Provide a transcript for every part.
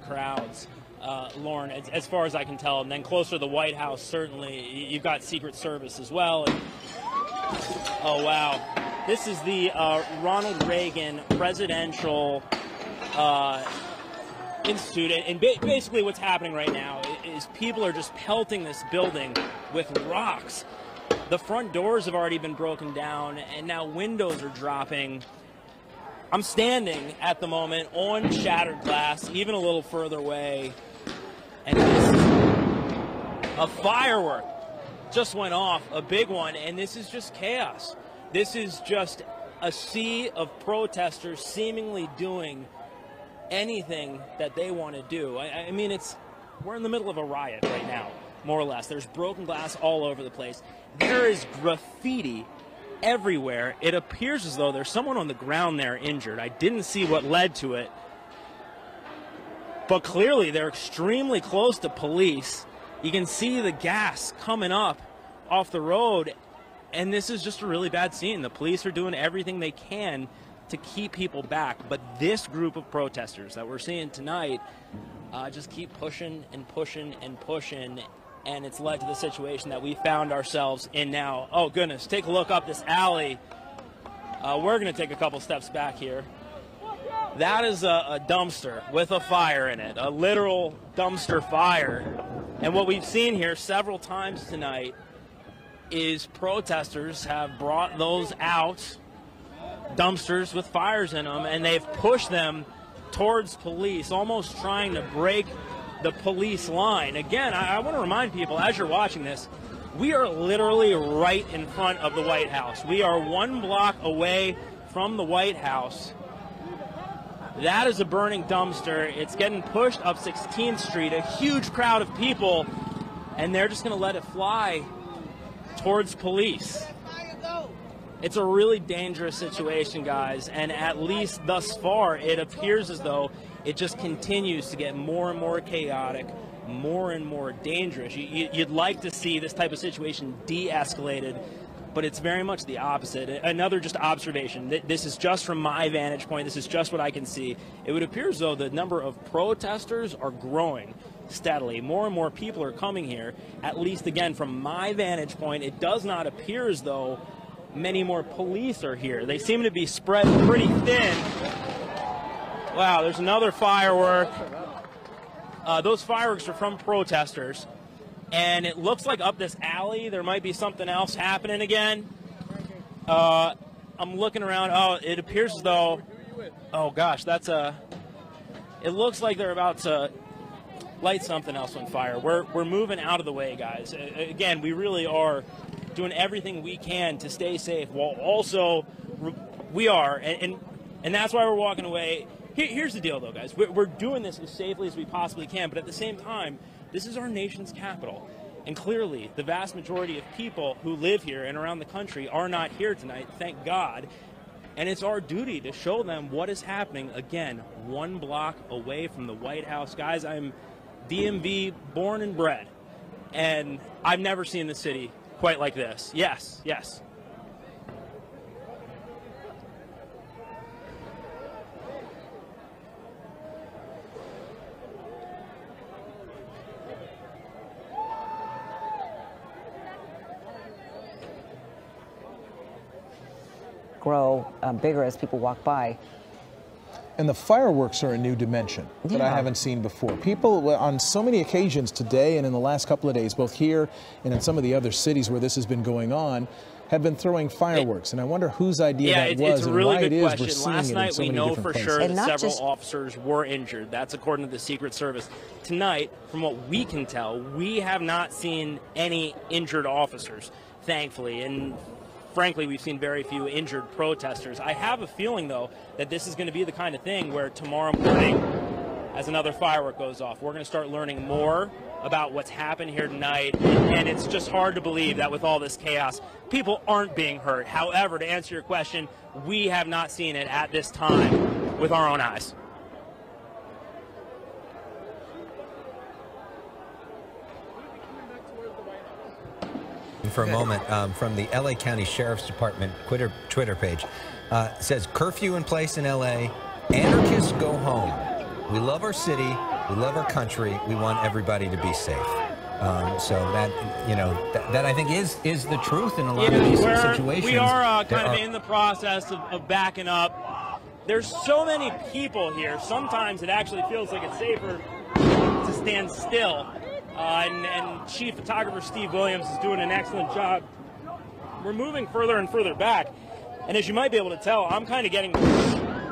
crowds, Lauren, as far as I can tell. And then closer to the White House, certainly, you've got Secret Service as well. And, oh, wow. This is the Ronald Reagan Presidential Institute. And basically what's happening right now is people are just pelting this building with rocks. The front doors have already been broken down, and now windows are dropping. I'm standing at the moment on shattered glass, even a little further away, and a firework just went off, a big one, and this is just chaos. This is just a sea of protesters seemingly doing anything that they want to do. I mean, we're in the middle of a riot right now, more or less. There's broken glass all over the place. There is graffiti everywhere. It appears as though there's someone on the ground there injured. I didn't see what led to it, but clearly they're extremely close to police. You can see the gas coming up off the road, and this is just a really bad scene. The police are doing everything they can to keep people back, but this group of protesters that we're seeing tonight just keep pushing and pushing and pushing, and it's led to the situation that we found ourselves in now. Oh, goodness, take a look up this alley. We're going to take a couple steps back here. That is a dumpster with a fire in it, a literal dumpster fire. And what we've seen here several times tonight is protesters have brought those out, dumpsters with fires in them, and they've pushed them towards police, almost trying to break the police line. Again, I want to remind people, as you're watching this, we are literally right in front of the White House. We are 1 block away from the White House. That is a burning dumpster. It's getting pushed up 16th Street, a huge crowd of people, and they're just going to let it fly towards police. It's a really dangerous situation, guys, and at least thus far, it appears as though it just continues to get more and more chaotic, more and more dangerous. You'd like to see this type of situation de-escalated, but it's very much the opposite. Another just observation. This is just from my vantage point. This is just what I can see. It would appear as though the number of protesters are growing steadily. More and more people are coming here. At least, again, from my vantage point, it does not appear as though many more police are here. They seem to be spread pretty thin. Wow, there's another firework. Those fireworks are from protesters. And it looks like up this alley there might be something else happening again. I'm looking around. Oh, it appears as though, oh gosh, it looks like they're about to light something else on fire. We're moving out of the way, guys. Again, we really are doing everything we can to stay safe, while also we are, and that's why we're walking away. Here's the deal, though, guys. We're doing this as safely as we possibly can, but at the same time, this is our nation's capital. And clearly, the vast majority of people who live here and around the country are not here tonight, thank God. And it's our duty to show them what is happening, again, 1 block away from the White House. Guys, I'm DMV born and bred, and I've never seen the city quite like this. Yes, yes. Grow bigger as people walk by. And the fireworks are a new dimension that I haven't seen before. People on so many occasions today and in the last couple of days, both here and in some of the other cities where this has been going on, have been throwing fireworks. And I wonder whose idea that was it's a and really why good it is question. we're seeing Last it night in so we many know different for places. sure that several officers were injured. That's according to the Secret Service. Tonight, from what we can tell, we have not seen any injured officers, thankfully. And frankly, we've seen very few injured protesters. I have a feeling, though, that this is going to be the kind of thing where tomorrow morning, as another firework goes off, we're going to start learning more about what's happened here tonight. And it's just hard to believe that with all this chaos, people aren't being hurt. However, to answer your question, we have not seen it at this time with our own eyes. For a moment, from the LA County Sheriff's Department Twitter page, says curfew in place in LA, anarchists go home. We love our city, We love our country. We want everybody to be safe. So that, you know, that I think is the truth in a lot of these situations. We are kind of in the process of backing up. There's so many people here. Sometimes it actually feels like it's safer to stand still. And Chief Photographer Steve Williams is doing an excellent job. We're moving further and further back. And as you might be able to tell, I'm kind of getting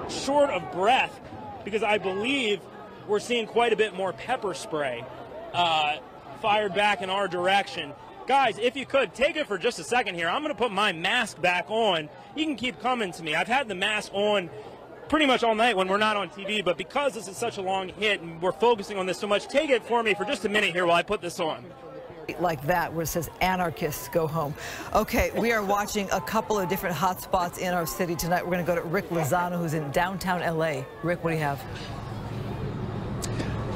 short of breath because I believe we're seeing quite a bit more pepper spray fired back in our direction. Guys, if you could, take it for just a second here. I'm going to put my mask back on. You can keep coming to me. I've had the mask on pretty much all night when we're not on TV, but because this is such a long hit and we're focusing on this so much, take it for me for just a minute here while I put this on. Like that, where it says anarchists go home. Okay, we are watching a couple of different hot spots in our city tonight. We're going to go to Rick Lozano, who's in downtown LA. Rick, what do you have?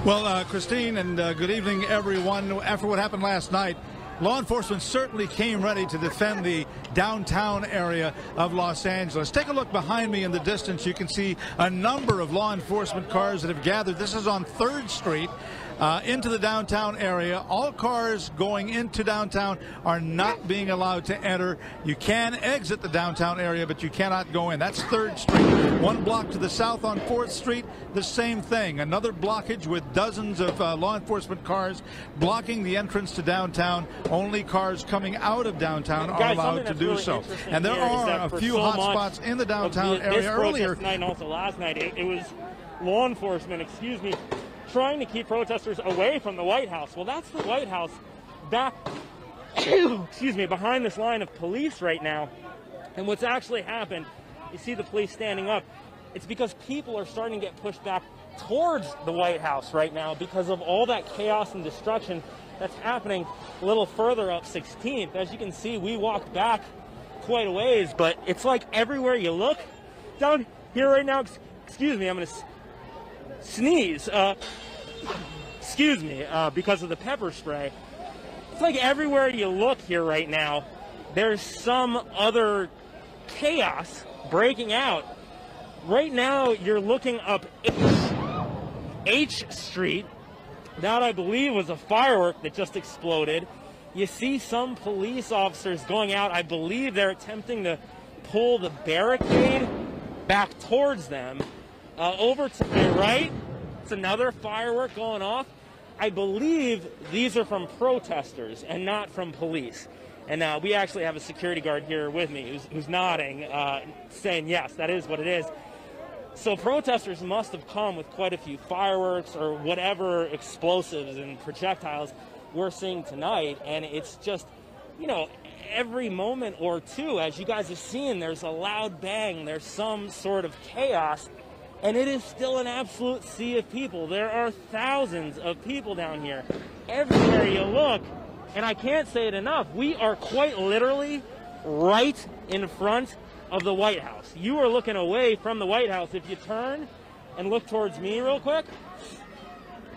Well, Christine, and good evening, everyone. After what happened last night, law enforcement certainly came ready to defend the downtown area of Los Angeles. Take a look behind me in the distance. You can see a number of law enforcement cars that have gathered. This is on 3rd Street. Into the downtown area. All cars going into downtown are not being allowed to enter. You can exit the downtown area, but you cannot go in. That's 3rd Street. 1 block to the south on 4th Street, the same thing. Another blockage with dozens of law enforcement cars blocking the entrance to downtown. Only cars coming out of downtown are allowed to do really so. And there are a few hot spots in the downtown area earlier. Tonight and also last night, it was law enforcement, trying to keep protesters away from the White House. Well, that's the White House back, behind this line of police right now. And what's actually happened, you see the police standing up, it's because people are starting to get pushed back towards the White House right now because of all that chaos and destruction that's happening a little further up 16th. As you can see, we walked back quite a ways, but it's like everywhere you look down here right now, excuse me, I'm going to sneeze. Because of the pepper spray. It's like everywhere you look here right now, there's some other chaos breaking out. Right now, you're looking up H Street. That, I believe, was a firework that just exploded. You see some police officers going out. I believe they're attempting to pull the barricade back towards them. Over to the right, it's another firework going off. I believe these are from protesters and not from police. And we actually have a security guard here with me who's nodding, saying yes, that is what it is. So protesters must have come with quite a few fireworks or whatever explosives and projectiles we're seeing tonight. And it's just, you know, every moment or two, as you guys have seen, there's a loud bang, there's some sort of chaos. And it is still an absolute sea of people. There are thousands of people down here. Everywhere you look, and I can't say it enough, we are quite literally right in front of the White House. You are looking away from the White House. If you turn and look towards me real quick,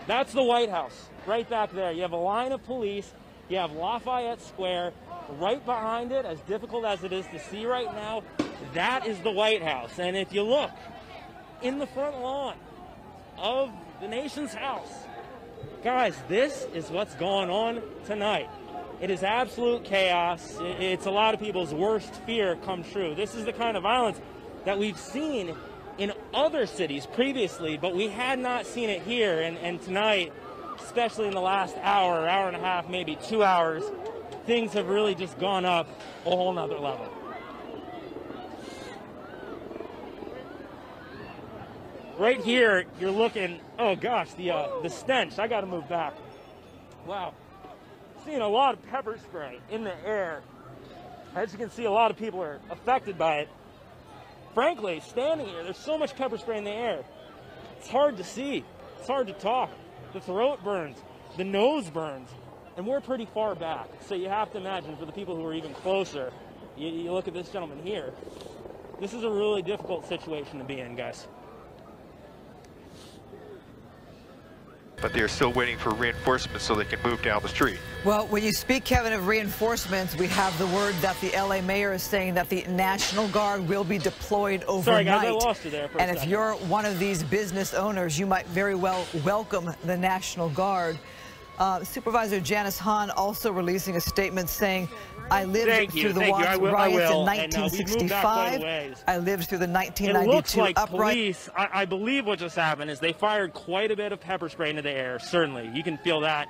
that's the White House right back there. You have a line of police. You have Lafayette Square right behind it, as difficult as it is to see right now. That is the White House. And if you look, in the front lawn of the nation's house. Guys, this is what's going on tonight. It is absolute chaos. It's a lot of people's worst fear come true. This is the kind of violence that we've seen in other cities previously, but we had not seen it here. And tonight, especially in the last hour and a half, maybe 2 hours, things have really just gone up a whole nother level. Right here, you're looking, oh gosh, the stench. I got to move back. Wow. Seeing a lot of pepper spray in the air. As you can see, a lot of people are affected by it. Frankly, standing here, there's so much pepper spray in the air. It's hard to see. It's hard to talk. The throat burns. The nose burns. And we're pretty far back. So you have to imagine, for the people who are even closer, you look at this gentleman here. This is a really difficult situation to be in, guys. but they're still waiting for reinforcements so they can move down the street. Well, when you speak, Kevin, of reinforcements, we have the word that the LA mayor is saying that the National Guard will be deployed overnight. Sorry, guys, I lost you there for a And if second. you're one of these business owners, you might very well welcome the National Guard. Supervisor Janice Hahn also releasing a statement saying, I lived through the riots in 1965. I lived through the 1992 It looks like uprising. police, I believe what just happened is they fired quite a bit of pepper spray into the air, certainly. You can feel that.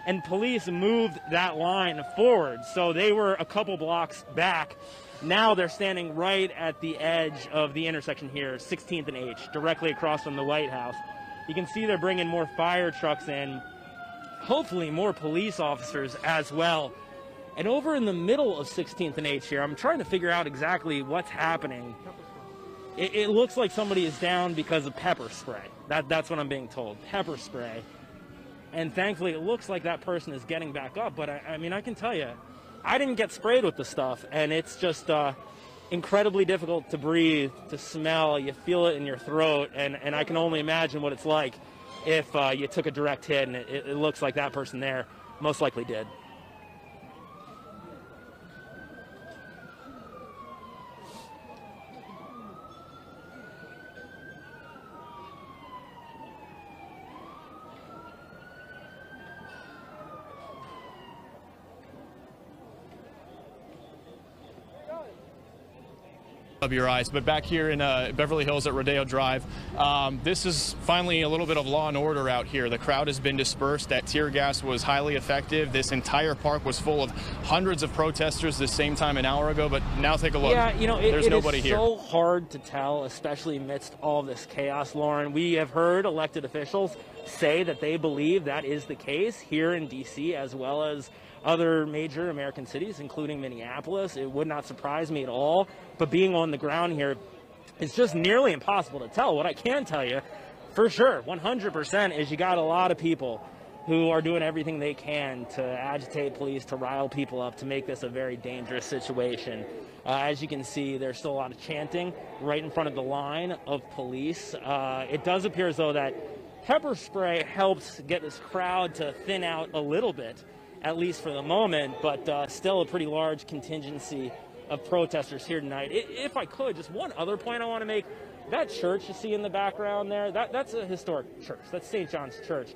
And police moved that line forward, so they were a couple blocks back. Now they're standing right at the edge of the intersection here, 16th and H, directly across from the White House. You can see they're bringing more fire trucks in, hopefully more police officers as well. And over in the middle of 16th and H here, I'm trying to figure out exactly what's happening. It looks like somebody is down because of pepper spray. That's what I'm being told, pepper spray. And thankfully, it looks like that person is getting back up. But I mean, I can tell you, I didn't get sprayed with the stuff, and it's just incredibly difficult to breathe, to smell. You feel it in your throat, and I can only imagine what it's like if you took a direct hit, and it looks like that person there most likely did. Of your eyes, but back here in Beverly Hills at Rodeo Drive, this is finally a little bit of law and order out here. The crowd has been dispersed. That tear gas was highly effective. This entire park was full of hundreds of protesters the same time an hour ago, but now take a look. Yeah, you know, there's nobody here. It's so hard to tell, especially amidst all this chaos, Lauren. We have heard elected officials say that they believe that is the case here in D.C. as well as other major American cities, including Minneapolis. It would not surprise me at all. But being on the ground here, it's just nearly impossible to tell. What I can tell you, for sure, 100%, is you got a lot of people who are doing everything they can to agitate police, to rile people up, to make this a very dangerous situation. As you can see, there's still a lot of chanting right in front of the line of police. It does appear as though that pepper spray helps get this crowd to thin out a little bit, at least for the moment, but still a pretty large contingency of protesters here tonight. If I could, just one other point I want to make. That church you see in the background there, that's a historic church. That's St. John's Church.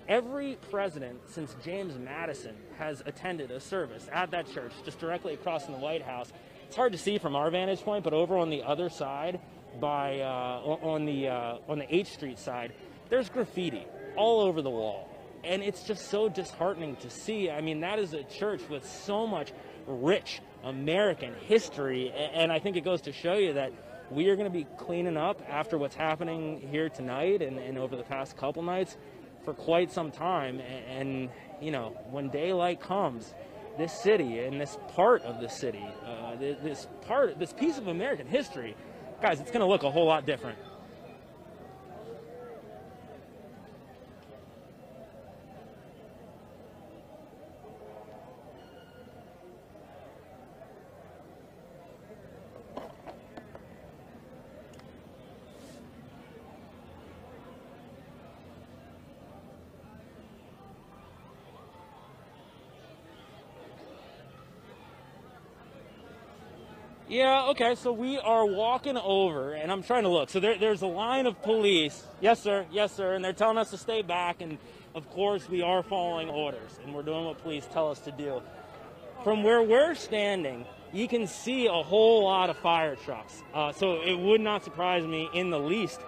Every president since James Madison has attended a service at that church, just directly across from the White House. It's hard to see from our vantage point, but over on the other side, by on the H Street side, there's graffiti all over the wall. And it's just so disheartening to see. I mean, that is a church with so much rich American history. And I think it goes to show you that we are going to be cleaning up after what's happening here tonight and over the past couple nights for quite some time. And you know, when daylight comes, this city and this part of the city, this piece of American history, guys, it's going to look a whole lot different. Yeah, okay, so we are walking over, and I'm trying to look. So there's a line of police. Yes, sir, and they're telling us to stay back, and of course we are following orders, and we're doing what police tell us to do. From where we're standing, you can see a whole lot of fire trucks. So it would not surprise me in the least,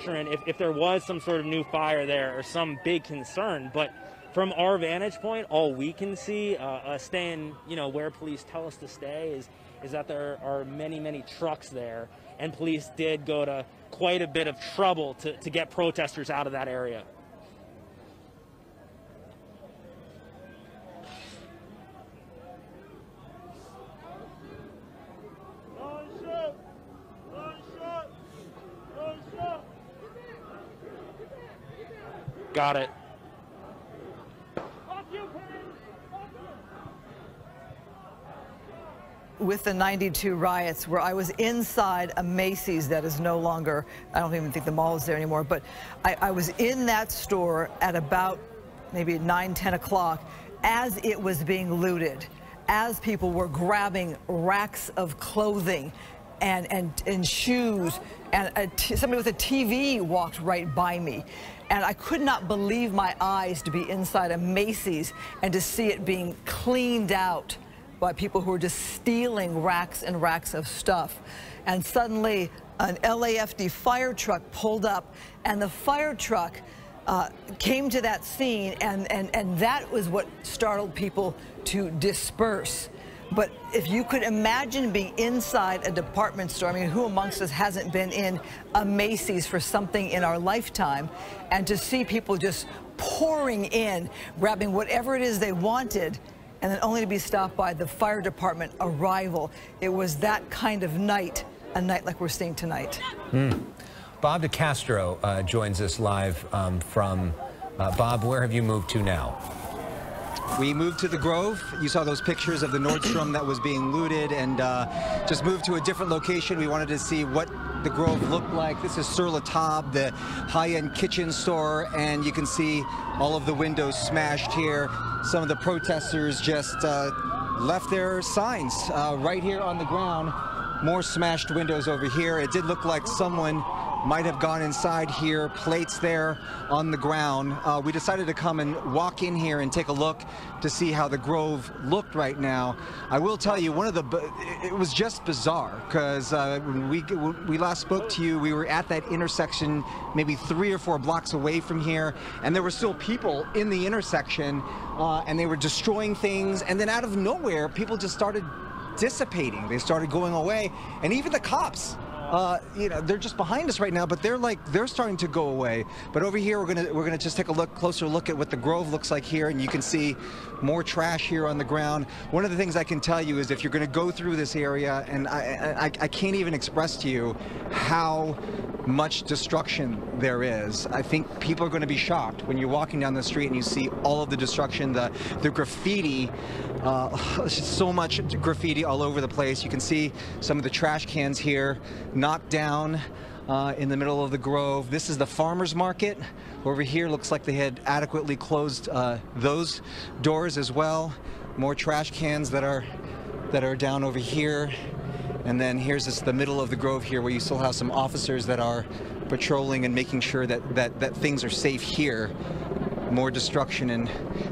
Sharon, if there was some sort of new fire there or some big concern. But from our vantage point, all we can see, staying, you know, where police tell us to stay is that there are many, many trucks there, and police did go to quite a bit of trouble to get protesters out of that area. Got it. with the '92 riots where I was inside a Macy's that is no longer, I don't even think the mall is there anymore, but I was in that store at about maybe 9, 10 o'clock as it was being looted, as people were grabbing racks of clothing and shoes, and somebody with a TV walked right by me. And I could not believe my eyes to be inside a Macy's and to see it being cleaned out by people who were just stealing racks and racks of stuff. And suddenly an LAFD fire truck pulled up, and the fire truck came to that scene, and that was what startled people to disperse. But if you could imagine being inside a department store, I mean, who amongst us hasn't been in a Macy's for something in our lifetime, and to see people just pouring in, grabbing whatever it is they wanted, and then only to be stopped by the fire department arrival. It was that kind of night, a night like we're seeing tonight. Bob DeCastro joins us live from, Bob, where have you moved to now? We moved to the Grove. You saw those pictures of the Nordstrom that was being looted, and just moved to a different location. We wanted to see what the Grove looked like. This is Sur La Table, the high-end kitchen store, and you can see all of the windows smashed here. Some of the protesters just left their signs right here on the ground. More smashed windows over here. It did look like someone might have gone inside here, plates there on the ground. We decided to come and walk in here and take a look to see how the Grove looked right now. I will tell you, it was just bizarre, because when we last spoke to you, we were at that intersection maybe 3 or 4 blocks away from here, and there were still people in the intersection, and they were destroying things, and then out of nowhere, people just started dissipating. They started going away, and even the cops, you know, they're just behind us right now, but they're starting to go away. But over here, we're gonna just take a closer look at what the Grove looks like here, and you can see more trash here on the ground. One of the things I can tell you is if you're gonna go through this area, and I can't even express to you how much destruction there is. I think people are going to be shocked when you're walking down the street and you see all of the destruction, the graffiti, so much graffiti all over the place. You can see some of the trash cans here knocked down in the middle of the Grove. This is the farmers market. Over here looks like they had adequately closed those doors as well. More trash cans that are down over here. And then here's the middle of the Grove here, where you still have some officers that are patrolling and making sure that things are safe here. More destruction and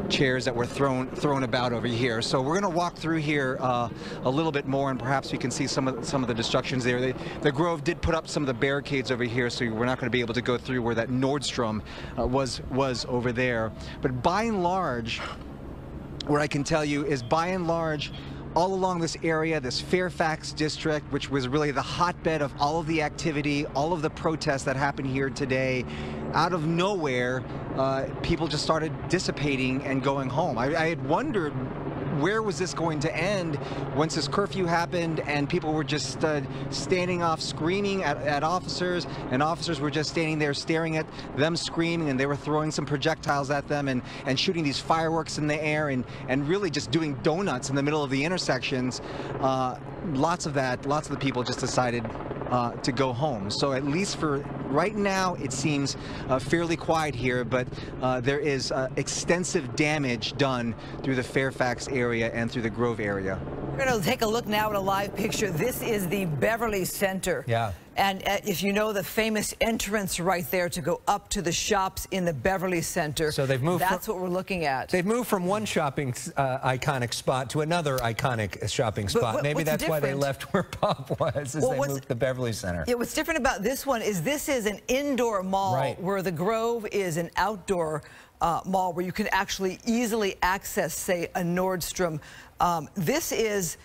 chairs that were thrown about over here. So we're going to walk through here a little bit more, and perhaps we can see some of the destructions there. The Grove did put up some of the barricades over here, so we're not going to be able to go through where that Nordstrom was over there. But by and large, what I can tell you is, by and large, all along this area, this Fairfax district, which was really the hotbed of all of the activity, all of the protests that happened here today, out of nowhere, people just started dissipating and going home. I had wondered, where was this going to end once this curfew happened and people were just standing off screaming at officers, and officers were just standing there staring at them screaming, and they were throwing some projectiles at them and shooting these fireworks in the air and really just doing donuts in the middle of the intersections. Lots of the people just decided to go home. So at least for right now, it seems fairly quiet here, but there is extensive damage done through the Fairfax area and through the Grove area. We're going to take a look now at a live picture. This is the Beverly Center. Yeah. And if you know the famous entrance right there to go up to the shops in the Beverly Center, so they've moved. That's what we're looking at. They've moved from one shopping iconic spot to another iconic shopping spot. Maybe that's why they left where Bob was, is they moved to the Beverly Center. Yeah, what's different about this one is this is an indoor mall, right, where the Grove is an outdoor mall where you can actually easily access, say, a Nordstrom. This is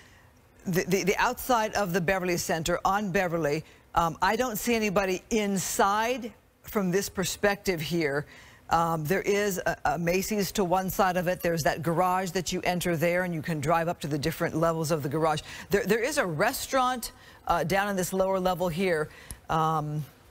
the outside of the Beverly Center on Beverly. I don't see anybody inside from this perspective here. There is a Macy's to one side of it. There's that garage that you enter there, and you can drive up to the different levels of the garage. There is a restaurant down in this lower level here.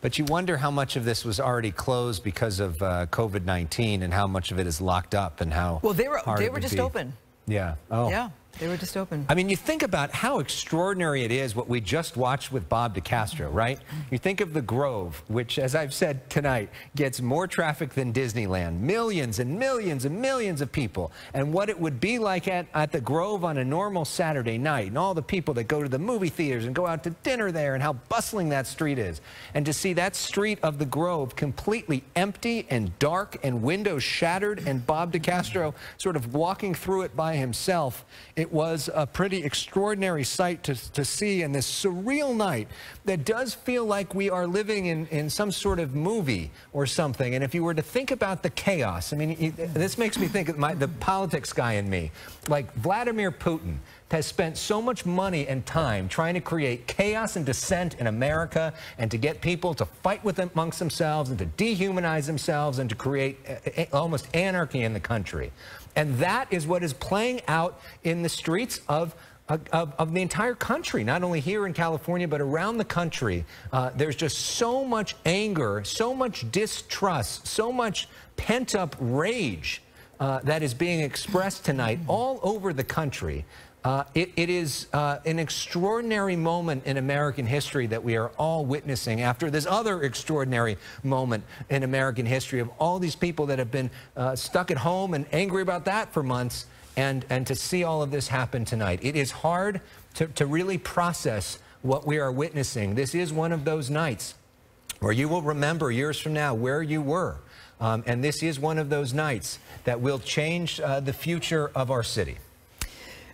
But you wonder how much of this was already closed because of COVID-19, and how much of it is locked up, and how well they were just open. Yeah. Oh. Yeah. They were just open. I mean, you think about how extraordinary it is what we just watched with Bob DeCastro, right? You think of the Grove, which, as I've said tonight, gets more traffic than Disneyland. Millions and millions and millions of people. And what it would be like at the Grove on a normal Saturday night, and all the people that go to the movie theaters and go out to dinner there, and how bustling that street is. And to see that street of the Grove completely empty and dark and windows shattered, and Bob DeCastro sort of walking through it by himself, it was a pretty extraordinary sight to see in this surreal night that does feel like we are living in some sort of movie or something. And if you were to think about the chaos, I mean, this makes me think of the politics guy in me. Like Vladimir Putin has spent so much money and time trying to create chaos and dissent in America, and to get people to fight with them amongst themselves and to dehumanize themselves and to create almost anarchy in the country. And that is what is playing out in the streets of the entire country, not only here in California, but around the country. There's just so much anger, so much distrust, so much pent-up rage that is being expressed tonight all over the country. It is an extraordinary moment in American history that we are all witnessing after this other extraordinary moment in American history of all these people that have been stuck at home and angry about that for months, and to see all of this happen tonight. It is hard to really process what we are witnessing. This is one of those nights where you will remember years from now where you were. And this is one of those nights that will change the future of our city.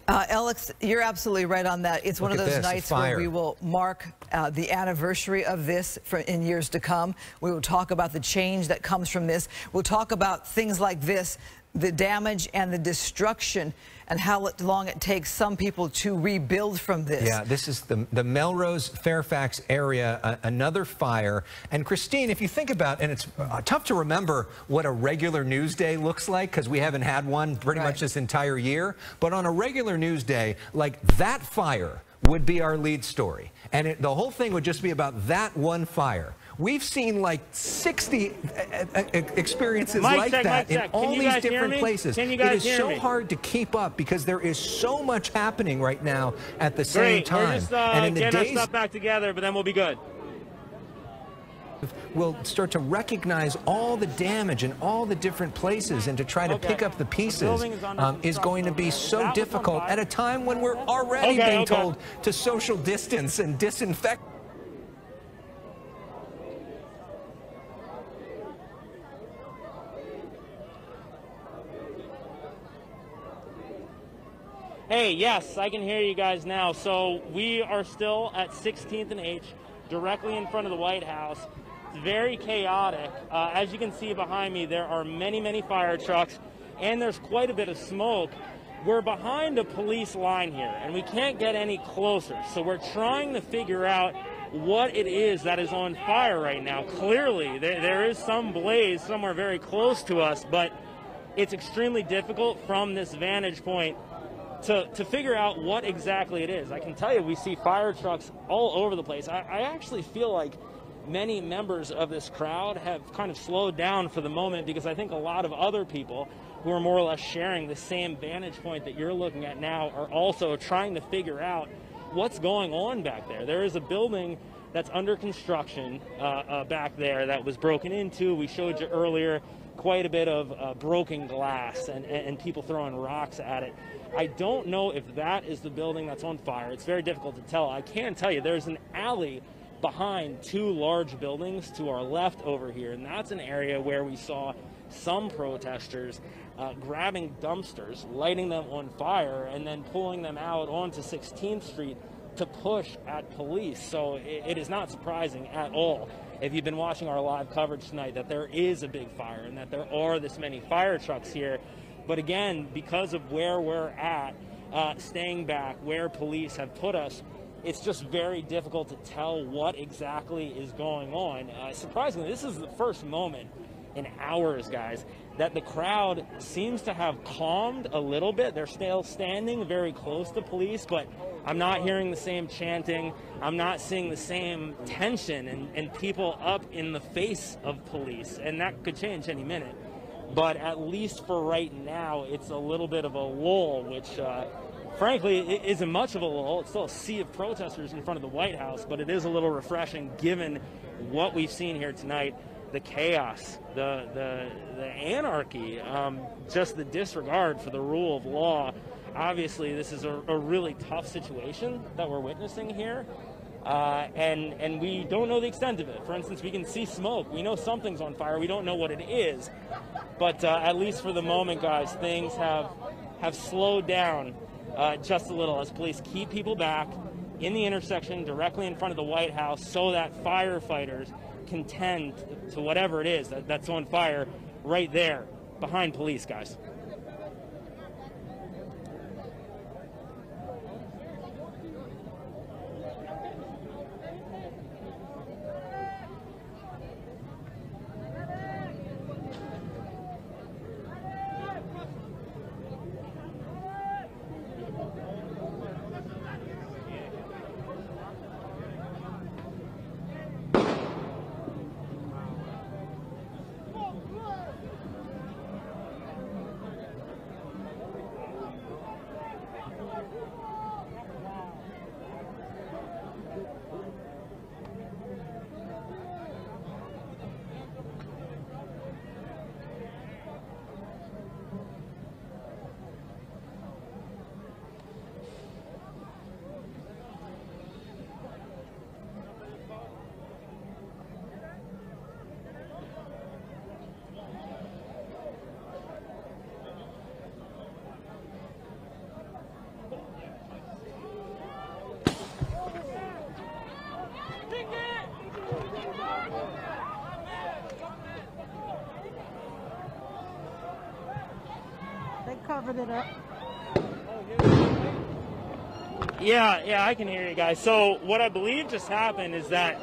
Alex, you're absolutely right on that. It's one of those nights where we will mark the anniversary of this in years to come. We will talk about the change that comes from this. We'll talk about things like this, the damage and the destruction, and how long it takes some people to rebuild from this. Yeah, this is the Melrose, Fairfax area, another fire. And Christine, if you think about, and it's tough to remember what a regular news day looks like, because we haven't had one pretty much this entire year, but on a regular news day, like that fire would be our lead story. And the whole thing would just be about that one fire. We've seen like 60 experiences like that in all these different places. It is so hard to keep up because there is so much happening right now at the same time. We're just getting our stuff back together, but then we'll be good. We'll start to recognize all the damage in all the different places, and to try to pick up the pieces is going to be so difficult at a time when we're already being told to social distance and disinfect. Hey, yes, I can hear you guys now. So we are still at 16th and H, directly in front of the White House. It's very chaotic. As you can see behind me, there are many, many fire trucks, and there's quite a bit of smoke. We're behind a police line here, and we can't get any closer. So we're trying to figure out what it is that is on fire right now. Clearly, there is some blaze somewhere very close to us, but it's extremely difficult from this vantage point to figure out what exactly it is. I can tell you we see fire trucks all over the place. I actually feel like many members of this crowd have kind of slowed down for the moment, because I think a lot of other people who are more or less sharing the same vantage point that you're looking at now are also trying to figure out what's going on back there. There is a building that's under construction back there that was broken into. We showed you earlier quite a bit of broken glass and people throwing rocks at it. I don't know if that is the building that's on fire. It's very difficult to tell. I can tell you there's an alley behind two large buildings to our left over here, and that's an area where we saw some protesters grabbing dumpsters, lighting them on fire, and then pulling them out onto 16th Street to push at police. So it is not surprising at all, if you've been watching our live coverage tonight, that there is a big fire and that there are this many fire trucks here. But again, because of where we're at, staying back, where police have put us, it's just very difficult to tell what exactly is going on. Surprisingly, this is the first moment in hours, guys, that the crowd seems to have calmed a little bit. They're still standing very close to police, but I'm not hearing the same chanting. I'm not seeing the same tension and people up in the face of police, and that could change any minute. But at least for right now, it's a little bit of a lull, which frankly, it isn't much of a lull. It's still a sea of protesters in front of the White House, but it is a little refreshing given what we've seen here tonight. The chaos, the anarchy, just the disregard for the rule of law. Obviously, this is a really tough situation that we're witnessing here, and we don't know the extent of it. For instance, we can see smoke. We know something's on fire. We don't know what it is, but at least for the moment, guys, things have slowed down just a little as police keep people back in the intersection directly in front of the White House so that firefighters can tend to whatever it is that's on fire right there behind police, guys. Covered it up. Yeah, I can hear you guys. So what I believe just happened is that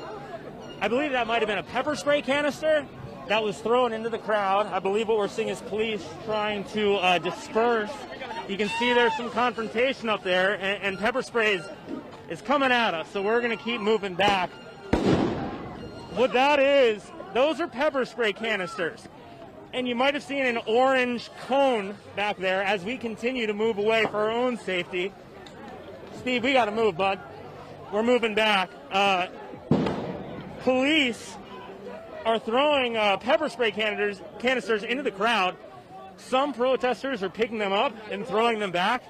I believe that might have been a pepper spray canister that was thrown into the crowd. I believe what we're seeing is police trying to disperse. You can see there's some confrontation up there, and pepper spray is coming at us, so we're going to keep moving back. What that is, those are pepper spray canisters. And you might have seen an orange cone back there as we continue to move away for our own safety. Steve, we got to move, bud. We're moving back. Police are throwing pepper spray canisters into the crowd. Some protesters are picking them up and throwing them back.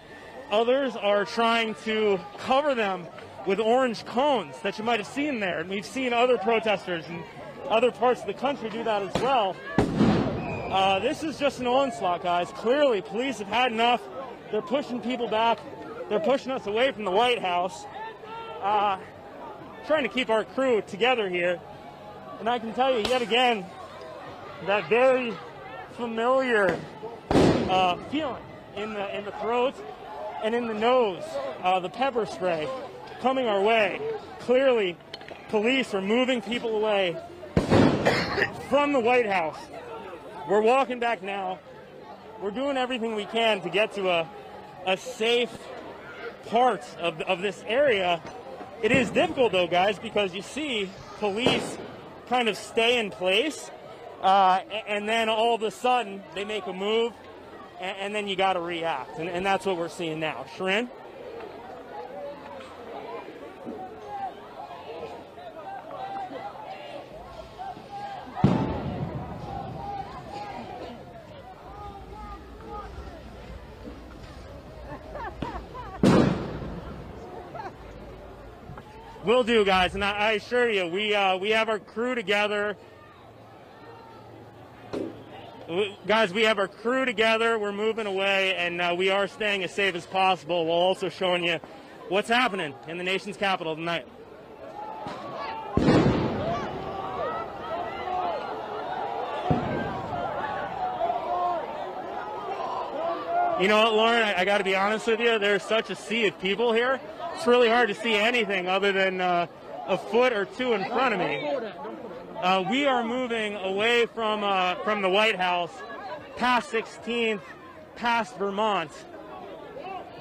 Others are trying to cover them with orange cones that you might have seen there. And we've seen other protesters in other parts of the country do that as well. This is just an onslaught, guys. Clearly, police have had enough. They're pushing people back. They're pushing us away from the White House. Trying to keep our crew together here. And I can tell you yet again, that very familiar feeling in the throat and in the nose, the pepper spray coming our way. Clearly, police are moving people away from the White House. We're walking back now. We're doing everything we can to get to a safe part of this area. It is difficult, though, guys, because you see police kind of stay in place, and then all of a sudden they make a move, and then you got to react. And that's what we're seeing now. Sharon? Will do, guys, and I assure you, we have our crew together. Guys, we have our crew together. We're moving away, and we are staying as safe as possible while also showing you what's happening in the nation's capital tonight. You know what, Lauren, I got to be honest with you. There's such a sea of people here. It's really hard to see anything other than a foot or two in front of me. We are moving away from the White House, past 16th, past Vermont,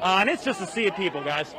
and it's just a sea of people, guys.